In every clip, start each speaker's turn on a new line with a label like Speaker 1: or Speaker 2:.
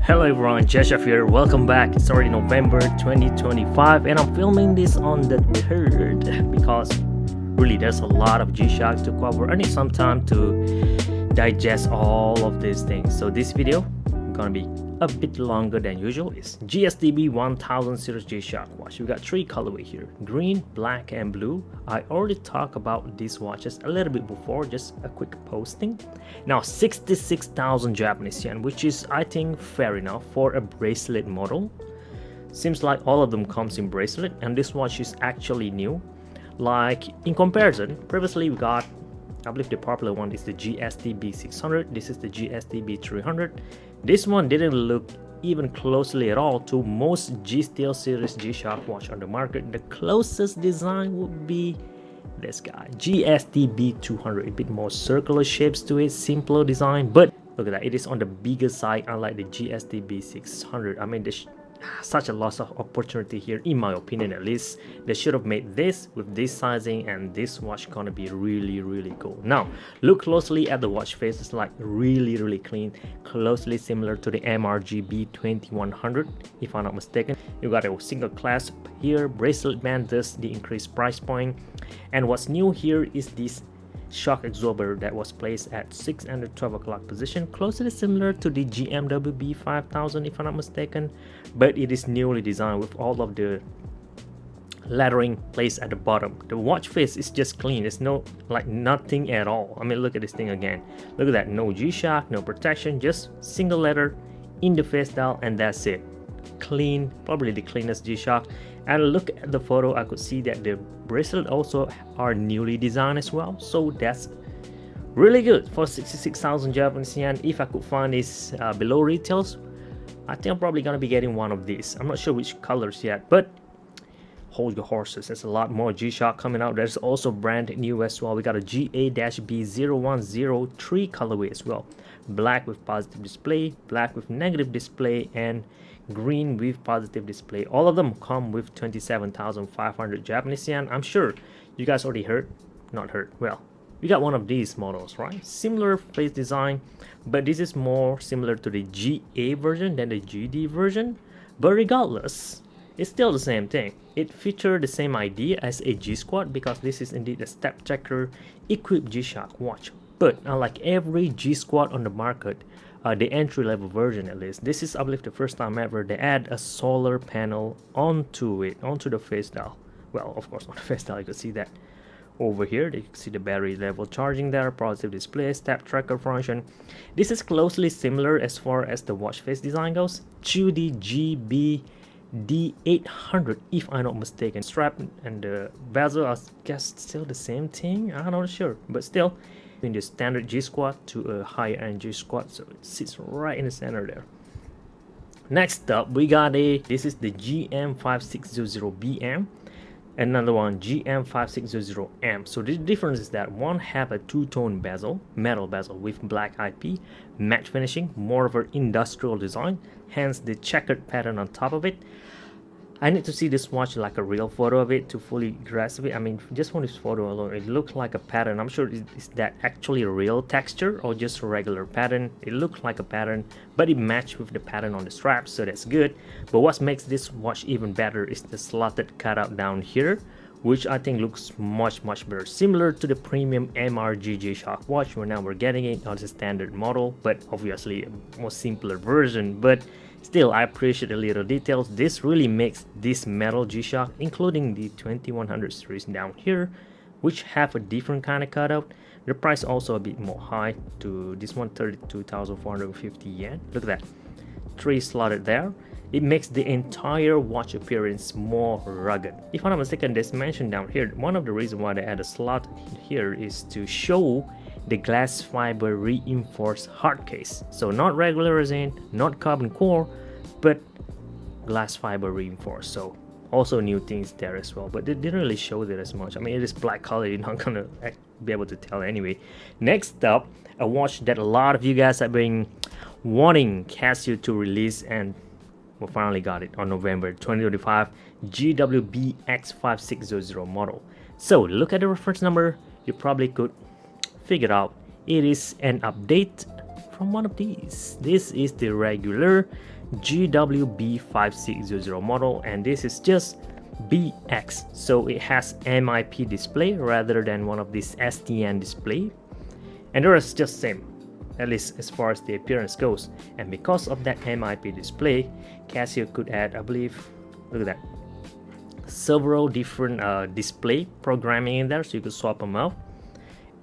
Speaker 1: Hello everyone, gshock here. Welcome back. It's already November 2025 and I'm filming this on the 3rd because really there's a lot of gshock to cover. I need some time to digest all of these things. So this video gonna be a bit longer than usual. It's GSDB 1000 series gshock watch. We got 3 colorway here: green, black and blue. I already talked about these watches a little bit before, just a quick posting. Now 66,000 Japanese yen, which is I think fair enough for a bracelet model. Seems like all of them comes in bracelet, and this watch is actually new. Like in comparison, previously we got, I believe the popular one is the GSDB 600. This is the GSDB 300. This one didn't look even closely at all to most GSteel series gshock watch on the market. The closest design would be this guy, GSDB 200. A bit more circular shapes to it, simpler design, but look at that, it is on the bigger side unlike the GSDB 600. I mean, such a loss of opportunity here, in my opinion at least. They should have made this with this sizing, and this watch gonna be really cool. Now look closely at the watch face. It's like really clean, closely similar to the MRGB 2100 if I'm not mistaken. You got a single clasp here, bracelet band, thus the increased price point. And what's new here is this shock absorber that was placed at 6 and 12 o'clock position, closely similar to the GMWB 5000 if I'm not mistaken, but it is newly designed with all of the lettering placed at the bottom. The watch face is just clean. It's no like nothing at all. I mean, look at this thing again. Look at that, no gshock, no protection, just single letter in the face dial, and that's it. Clean, probably the cleanest gshock. And look at the photo, I could see that the bracelet also are newly designed as well, so that's really good for 66,000 Japanese yen. If I could find this below retails, I think I'm probably gonna be getting one of these. I'm not sure which colors yet, but hold your horses, there's a lot more gshock coming out. There's also brand new as well. We got a GA-B0103 colorway as well, black with positive display, black with negative display, and green with positive display. All of them come with 27,500 Japanese yen. I'm sure you guys already well, we got one of these models, right? Similar face design, but this is more similar to the GA version than the GD version. But regardless, it's still the same thing. It features the same idea as a G Squad because this is indeed a Steptracker equipped gshock watch. But unlike every G Squad on the market, the entry-level version at least, this is I believe the first time ever they add a solar panel onto it, onto the face dial. Well, of course on the face dial you can see that over here. You can see the battery level charging there, positive display, Steptracker function. This is closely similar as far as the watch face design goes to the GBD800 if I'm not mistaken. Strap and the bezel are guess still the same thing, I'm not sure, but still in the standard G Squad to a higher end G Squad, so it sits right in the center there. Next up we got this is the GM5600BM, another one GM5600M. So the difference is that one have a two-tone bezel, metal bezel with black IP, matte finishing, more of an industrial design, hence the checkered pattern on top of it. I need to see this watch like a real photo of it to fully grasp it. I mean, just from this photo alone, it looks like a pattern. I'm sure is that actually a real texture or just a regular pattern. It looks like a pattern, but it matched with the pattern on the straps, so that's good. But what makes this watch even better is the slotted cutout down here, which I think looks much better, similar to the premium MRG gshock watch. Now we're getting it on the standard model, but obviously a more simpler version. But still, I appreciate the little details. This really makes this metal gshock, including the 2100 series down here, which have a different kind of cutout. The price also a bit more high to this one, 32,450 yen. Look at that, 3 slotted there. It makes the entire watch appearance more rugged. If I'm not mistaken, this mentioned down here, one of the reasons why they add a slot here is to show the glass fiber reinforced hard case. So not regular resin, not carbon core, but glass fiber reinforced. So also new things there as well, but they didn't really show that as much. I mean, it is black color, you're not gonna be able to tell anyway. Next up, a watch that a lot of you guys have been wanting Casio to release, and we finally got it on November 2025, GWBX 5600 model. So look at the reference number, you probably could figure out it is an update from one of these. This is the regular GWB5600 model, and this is just BX, so it has MIP display rather than one of these STN display, and the rest is just same, at least as far as the appearance goes. And because of that MIP display, Casio could add, I believe, look at that, several different display programming in there, so you could swap them out.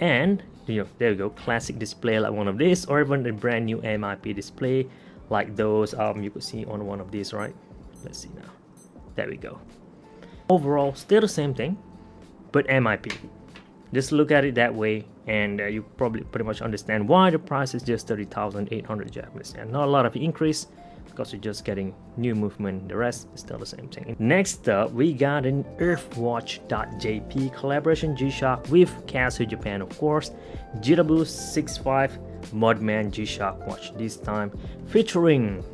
Speaker 1: And you know, there you go, classic display like one of these, or even a brand new MIP display like those you could see on one of these, right? Let's see now. There we go. Overall, still the same thing, but MIP. Just look at it that way, and you probably pretty much understand why the price is just 30,800 Japanese, and not a lot of increase because you're just getting new movement. The rest is still the same thing. Next up, we got an Earthwatch.jp collaboration G-Shock with Casio Japan, of course. GWBX Mudman G-Shock watch, this time featuring,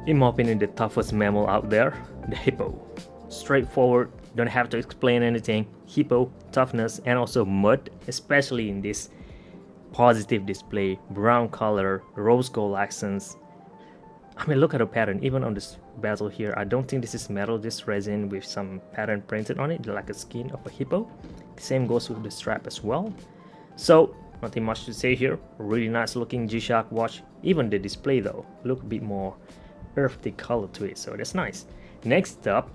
Speaker 1: in my opinion, the toughest mammal out there, the Hippo. Straightforward, don't have to explain anything. Hippo, toughness, and also mud, especially in this positive display, brown color, rose gold accents. I mean, look at the pattern, even on this bezel here. I don't think this is metal, this resin with some pattern printed on it, like a skin of a hippo. Same goes with the strap as well. So nothing much to say here. Really nice looking G-Shock watch. Even the display though, look a bit more earthy color to it, so that's nice. Next up,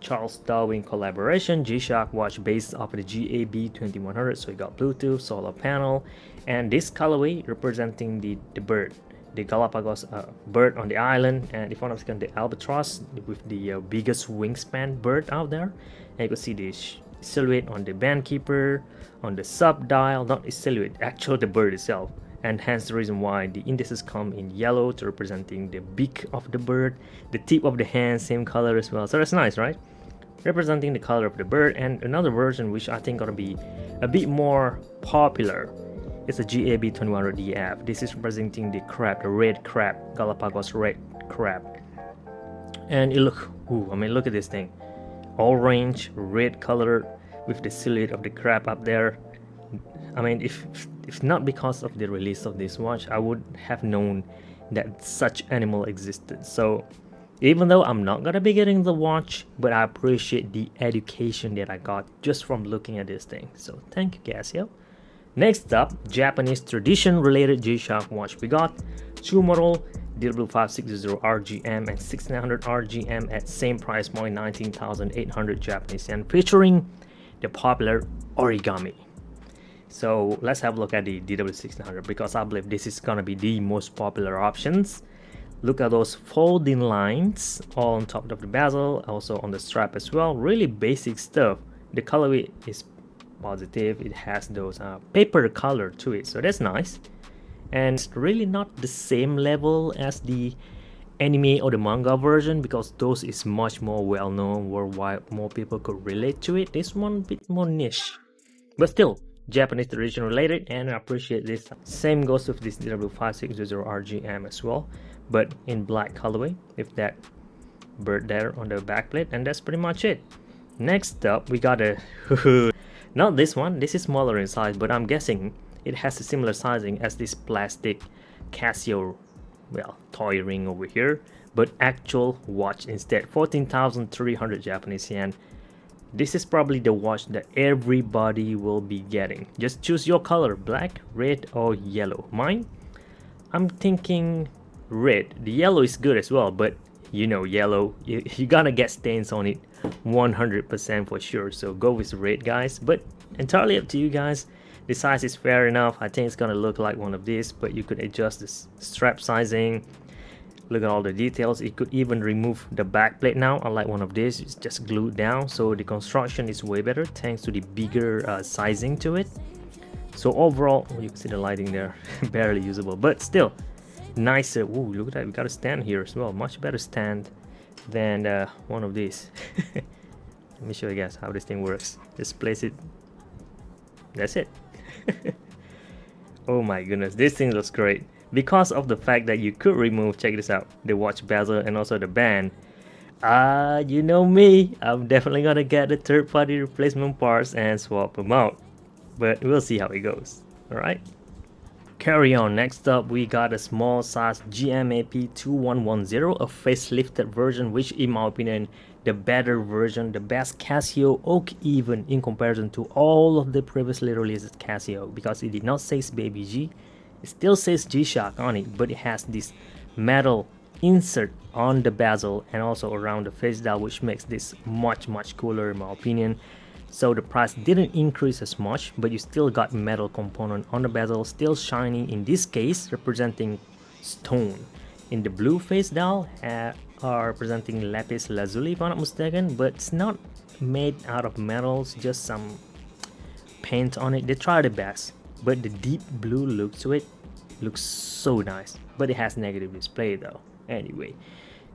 Speaker 1: Charles Darwin collaboration G-Shock watch based off of the GAB2100. So you got Bluetooth, solar panel, and this colorway representing the bird, the Galapagos bird on the island, and if one of the albatross with the biggest wingspan bird out there. And you can see the silhouette on the band keeper, on the sub dial, not a silhouette, actual the bird itself. And hence the reason why the indices come in yellow to representing the beak of the bird, the tip of the hand, same color as well. So that's nice, right? Representing the color of the bird. And another version which I think gonna be a bit more popular is the GAB2100DF. This is representing the crab, the red crab, Galapagos red crab. And it look, ooh, I mean, look at this thing, orange, red color with the silhouette of the crab up there. I mean, if not because of the release of this watch, I would have known that such animal existed. So even though I'm not gonna be getting the watch, but I appreciate the education that I got just from looking at this thing. So thank you, Casio. Next up, Japanese tradition related G-Shock watch. We got two model, GWB5600 RGM and 6900 RGM at same price point, 19,800 Japanese yen, featuring the popular Origami. So let's have a look at the GW1600, because I believe this is gonna be the most popular options. Look at those folding lines all on top of the bezel, also on the strap as well. Really basic stuff. The colorway is positive. It has those paper color to it, so that's nice. And it's really not the same level as the anime or the manga version, because those is much more well known worldwide. More people could relate to it. This one a bit more niche, but still Japanese tradition related, and I appreciate this. Same goes with this GWB5600 RGM as well, but in black colorway with that bird there on the back plate, and that's pretty much it. Next up, we got a not this one, this is smaller in size, but I'm guessing it has a similar sizing as this plastic Casio, well, toy ring over here, but actual watch instead. 14,300 Japanese yen. This is probably the watch that everybody will be getting. Just choose your color, black, red, or yellow. Mine, I'm thinking red. The yellow is good as well, but you know, yellow, you're gonna get stains on it 100% for sure. So go with red, guys, but entirely up to you guys. The size is fair enough. I think it's gonna look like one of these, but you could adjust the strap sizing. Look at all the details. It could even remove the back plate now, unlike one of these, it's just glued down. So the construction is way better thanks to the bigger sizing to it. So overall, you can see the lighting there, barely usable, but still nicer. Ooh, look at that, we got a stand here as well. Much better stand than one of these. Let me show you guys how this thing works. Just place it, that's it. Oh my goodness, this thing looks great because of the fact that you could remove, check this out, the watch bezel and also the band. You know me, I'm definitely gonna get the third-party replacement parts and swap them out, but we'll see how it goes. All right, Carry on. Next up, we got a small size GMAP2110, a facelifted version, which in my opinion, the better version, the best Casio oak even in comparison to all of the previously released Casio, because it did not say Baby G, it still says G-Shock on it, but it has this metal insert on the bezel and also around the face dial, which makes this much cooler in my opinion. So the price didn't increase as much, but you still got metal component on the bezel, still shiny, in this case representing stone. In the blue face dial are representing lapis lazuli if I'm not mistaken, but it's not made out of metals, just some paint on it. They try their best, but the deep blue look to it looks so nice, but it has negative display though. Anyway,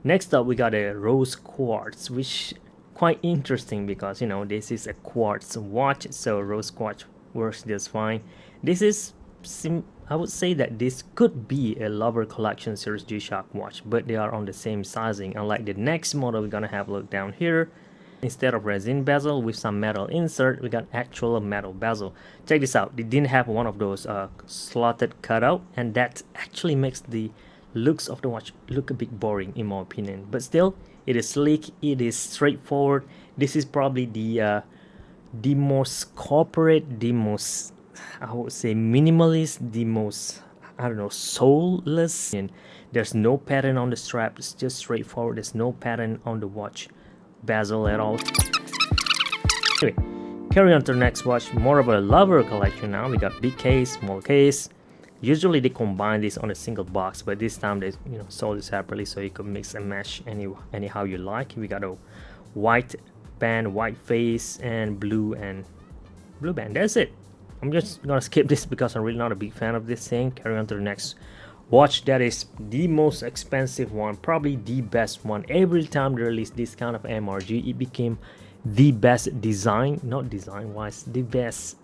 Speaker 1: next up we got a rose quartz, which quite interesting because, you know, this is a quartz watch, so rose quartz works just fine. This is I would say that this could be a lover collection series G-Shock watch, but they are on the same sizing, unlike the next model we're gonna have a look down here. Instead of resin bezel with some metal insert, we got actual metal bezel. Check this out, they didn't have one of those slotted cutout, and that actually makes the looks of the watch look a bit boring in my opinion, but still it is sleek, it is straightforward. This is probably the most corporate, the most, I would say, minimalist, the most, I don't know, soulless. And there's no pattern on the strap, it's just straightforward. There's no pattern on the watch bezel at all. Anyway, carry on to the next watch, more of a lover collection now. We got big case, small case. Usually they combine this on a single box, but this time they, you know, sold it separately so you could mix and match anyhow you like. We got a white band, white face, and blue band. That's it. I'm just gonna skip this because I'm really not a big fan of this thing. Carry on to the next watch, that is the most expensive one, probably the best one. Every time they release this kind of MRG, it became the best design, not design wise, the best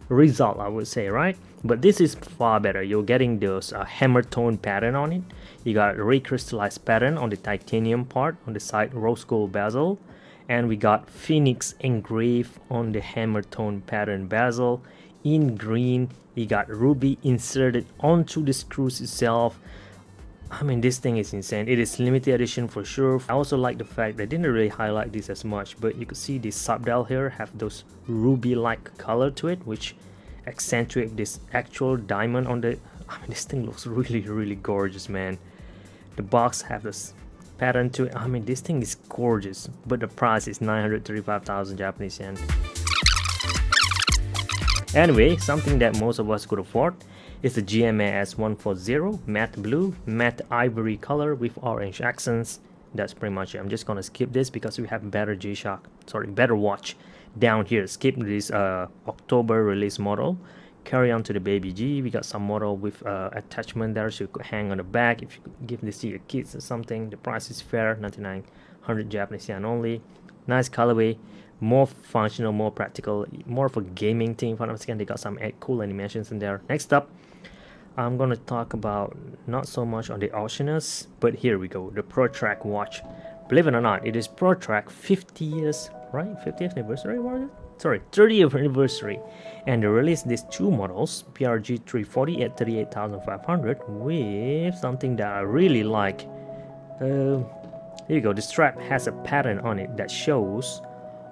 Speaker 1: result, I would say, right? But this is far better. You're getting those hammer tone pattern on it. You got recrystallized pattern on the titanium part on the side, rose gold bezel, and we got phoenix engraved on the hammer tone pattern bezel. In green, you got ruby inserted onto the screws itself. I mean, this thing is insane. It is limited edition for sure. I also like the fact they didn't really highlight this as much, but you could see the sub dial here have those ruby like color to it, which accentuate this actual diamond on the, I mean, this thing looks really gorgeous, man. The box have this pattern to it. I mean, this thing is gorgeous, but the price is 935,000 Japanese yen. Anyway, something that most of us could afford is the GMAS 140 matte blue, matte ivory color with orange accents. That's pretty much it. I'm just gonna skip this because we have better better watch down here. Skip this October release model. Carry on to the Baby G. We got some model with attachment there, so you could hang on the back if you could give this to your kids or something. The price is fair, 9,900 Japanese yen only. Nice colorway, more functional, more practical, more of a gaming thing. For them, they got some cool animations in there. Next up, I'm gonna talk about not so much on the Oceanus, but here we go, the ProTrek watch. Believe it or not, it is ProTrek 50 years, right? 50th anniversary, was it? Sorry, 30th anniversary, and they released these two models, PRG 340 at 38,500 with something that I really like. Here you go. The strap has a pattern on it that shows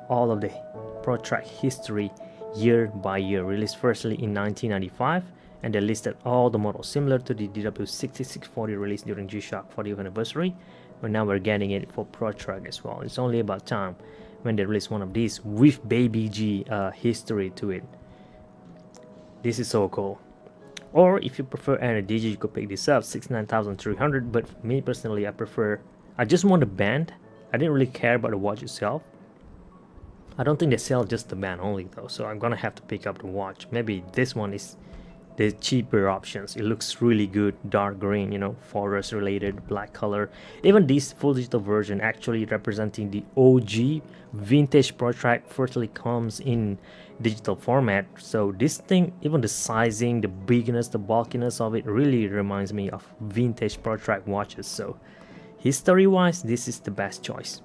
Speaker 1: all of the ProTrek history year by year. Released firstly in 1995, and they listed all the models similar to the GW6640 released during G-Shock 40th anniversary. But now we're getting it for ProTrek as well. It's only about time when they release one of these with Baby G history to it. This is so cool. Or if you prefer NDG, you could pick this up, 69,300. But for me personally, I just want the band. I didn't really care about the watch itself. I don't think they sell just the band only though, so I'm gonna have to pick up the watch. Maybe this one is the cheaper options. It looks really good, dark green, you know, forest related, black color. Even this full digital version actually representing the OG vintage ProTrek firstly comes in digital format. So this thing, even the sizing, the bigness, the bulkiness of it really reminds me of vintage ProTrek watches. So history wise, this is the best choice.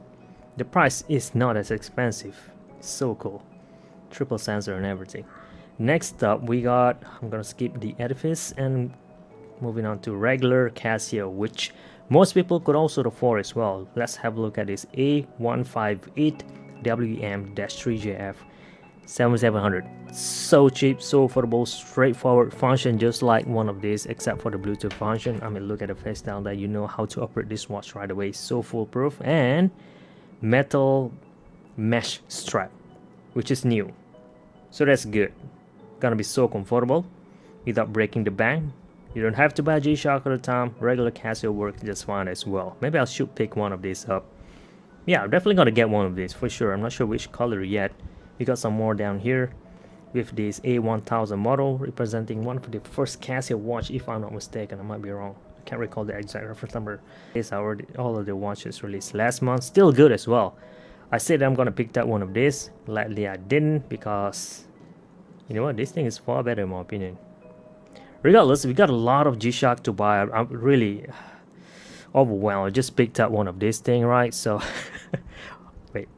Speaker 1: The price is not as expensive. So cool, triple sensor and everything. Next up, we got, I'm gonna skip the edifice and moving on to regular Casio, which most people could also afford as well. Let's have a look at this A158 WM-3JF 7700. So cheap, so affordable, straightforward function, just like one of these, except for the Bluetooth function. I mean, look at the face down there, you know how to operate this watch right away. So foolproof, and metal mesh strap, which is new, so that's good. Gonna be so comfortable without breaking the bank. You don't have to buy G-Shock all the time. Regular Casio works just fine as well. Maybe I should pick one of these up. Yeah, I'm definitely gonna get one of these for sure. I'm not sure which color yet. We got some more down here with this A1000 model, representing one of the first Casio watch, if I'm not mistaken. I might be wrong. I can't recall the exact reference number. These are all of the watches released last month. Still good as well. I said I'm gonna pick that one of this. Lately I didn't, because you know what, this thing is far better in my opinion. Regardless, we got a lot of G-Shock to buy. I'm really overwhelmed. I just picked up one of this thing, right? So wait.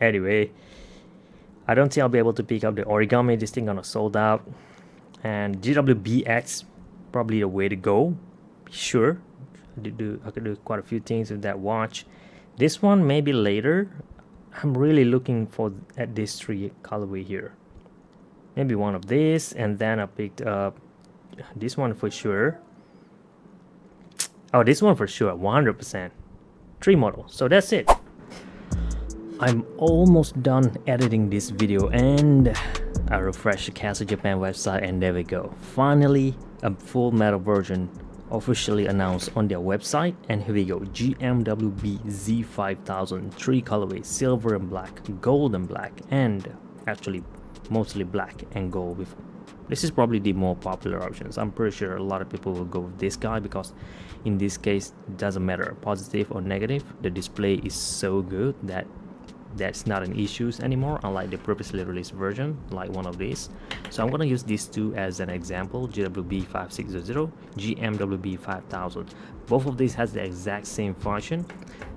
Speaker 1: Anyway, I don't think I'll be able to pick up the Origami. This thing gonna sold out. And GWBX, probably the way to go. Sure, I could do quite a few things with that watch. This one maybe later. I'm really looking for at this 3 colorway here. Maybe one of these, and then I picked up this one for sure. Oh, this one for sure, 100%. 3 model. So that's it. I'm almost done editing this video, and I refreshed the Casio Japan website, and there we go. Finally, a full metal version officially announced on their website, and here we go. GMWBZ 5000, 3 colorways, silver and black, gold and black, and actually mostly black and gold. This is probably the more popular options. I'm pretty sure a lot of people will go with this guy, because in this case it doesn't matter positive or negative, the display is so good that that's not an issue anymore, unlike the previously released version like one of these. So I'm gonna use these two as an example, GWB 5600, GMWB 5000. Both of these has the exact same function.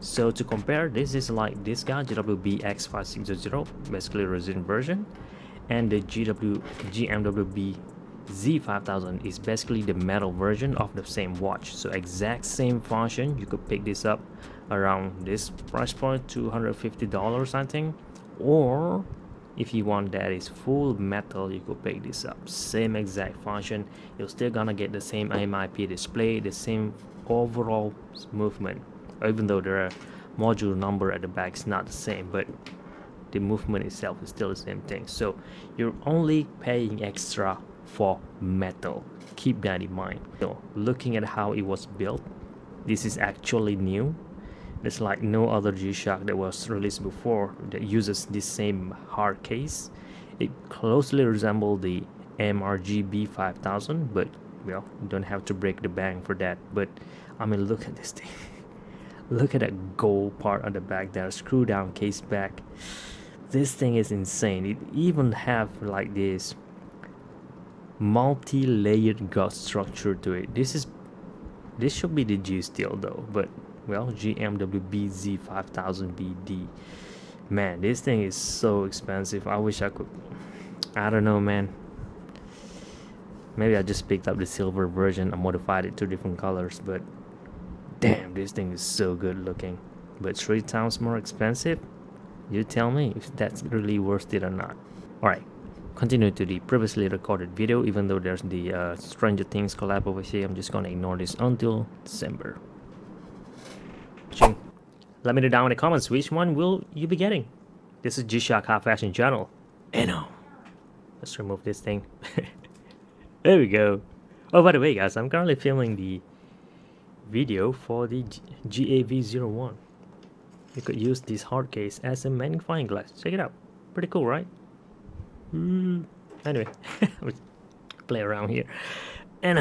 Speaker 1: So to compare, this is like this guy, GWBX 5600, basically resin version, and the GMWB Z5000 is basically the metal version of the same watch. So exact same function. You could pick this up around this price point, $250 I think, or if you want that is full metal, you could pick this up. Same exact function. You're still gonna get the same MIP display, the same overall movement, even though there are module number at the back is not the same, but the movement itself is still the same thing. So you're only paying extra for metal. Keep that in mind. So looking at how it was built, this is actually new. There's like no other G-Shock that was released before that uses this same hard case. It closely resembles the MRGB 5000, but well, you don't have to break the bank for that. But I mean, look at this thing. Look at that gold part on the back there, screw down case back. This thing is insane. It even have like this multi-layered gut structure to it. This should be the GSteel though, but well, GMWBZ 5000BD. Man, this thing is so expensive. I wish I could, I don't know, man. Maybe I just picked up the silver version. I modified it to different colors, but damn, this thing is so good looking. But 3 times more expensive? You tell me if that's really worth it or not. Alright, continue to the previously recorded video. Even though there's the Stranger Things collab over here, I'm just gonna ignore this until December. Let me know down in the comments which one will you be getting. This is G-Shock High Fashion Channel. Nano. Let's remove this thing. There we go. Oh, by the way guys, I'm currently filming the video for the GAV01. You could use this hard case as a magnifying glass. Check it out. Pretty cool, right? Anyway, play around here. And